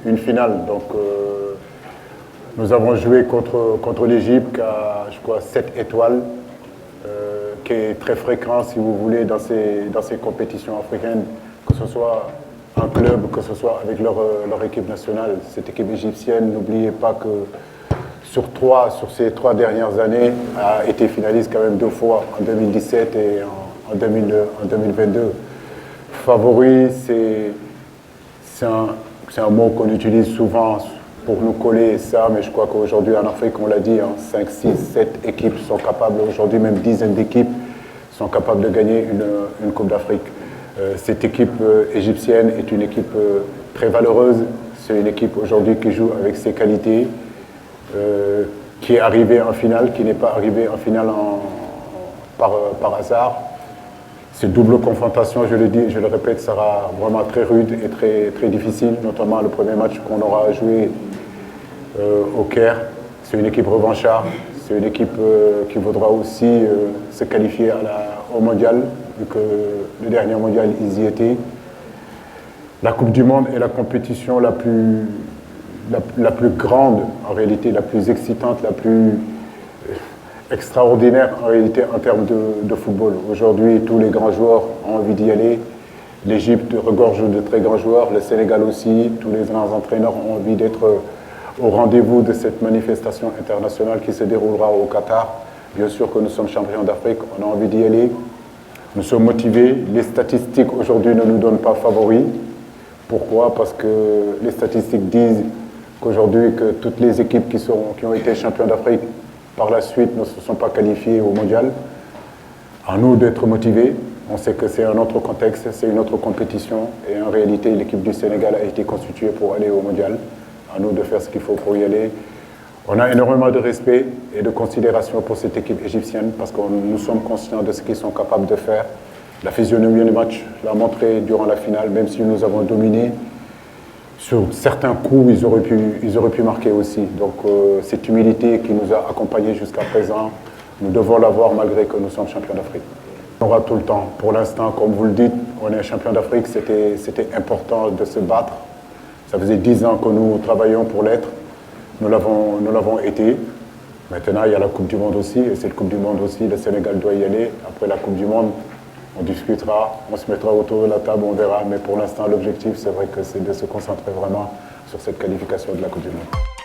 une finale. Donc, nous avons joué contre l'Égypte qui a, je crois, 7 étoiles, qui est très fréquent, si vous voulez, dans ces compétitions africaines, que ce soit en club, que ce soit avec leur équipe nationale. Cette équipe égyptienne, n'oubliez pas que sur ces 3 dernières années, a été finaliste quand même 2 fois, en 2017 et en 2022. Favori, c'est un mot qu'on utilise souvent pour nous coller ça, mais je crois qu'aujourd'hui en Afrique, on l'a dit, 5, 6, 7 équipes sont capables, aujourd'hui même dizaines d'équipes sont capables de gagner une Coupe d'Afrique. Cette équipe égyptienne est une équipe très valeureuse, c'est une équipe aujourd'hui qui joue avec ses qualités, qui est arrivée en finale, qui n'est pas arrivée en finale par hasard. Cette double confrontation, je le dis, je le répète, sera vraiment très rude et très, très difficile, notamment le premier match qu'on aura à jouer au Caire. C'est une équipe revancharde, c'est une équipe qui voudra aussi se qualifier au mondial, vu que le dernier mondial, ils y étaient. La Coupe du Monde est la compétition la plus grande, en réalité, la plus excitante, la plus extraordinaire en réalité en termes de football. Aujourd'hui, tous les grands joueurs ont envie d'y aller. L'Égypte regorge de très grands joueurs, le Sénégal aussi. Tous les grands entraîneurs ont envie d'être au rendez-vous de cette manifestation internationale qui se déroulera au Qatar. Bien sûr que nous sommes champions d'Afrique, on a envie d'y aller. Nous sommes motivés. Les statistiques aujourd'hui ne nous donnent pas favoris. Pourquoi? Parce que les statistiques disent qu'aujourd'hui, que toutes les équipes qui ont été champions d'Afrique par la suite ne se sont pas qualifiées au mondial. À nous d'être motivés. On sait que c'est un autre contexte, c'est une autre compétition. Et en réalité, l'équipe du Sénégal a été constituée pour aller au mondial. À nous de faire ce qu'il faut pour y aller. On a énormément de respect et de considération pour cette équipe égyptienne parce que nous sommes conscients de ce qu'ils sont capables de faire. La physionomie du match l'a montré durant la finale, même si nous avons dominé. Sur certains coups, ils auraient pu marquer aussi. Donc cette humilité qui nous a accompagnés jusqu'à présent, nous devons l'avoir malgré que nous sommes champions d'Afrique. On aura tout le temps. Pour l'instant, comme vous le dites, on est champion d'Afrique, c'était important de se battre. Ça faisait 10 ans que nous travaillions pour l'être. Nous l'avons été. Maintenant, il y a la Coupe du Monde aussi. Et cette Coupe du Monde aussi, le Sénégal doit y aller. Après la Coupe du Monde, on discutera, on se mettra autour de la table, on verra. Mais pour l'instant, l'objectif, c'est vrai que c'est de se concentrer vraiment sur cette qualification de la Coupe du Monde.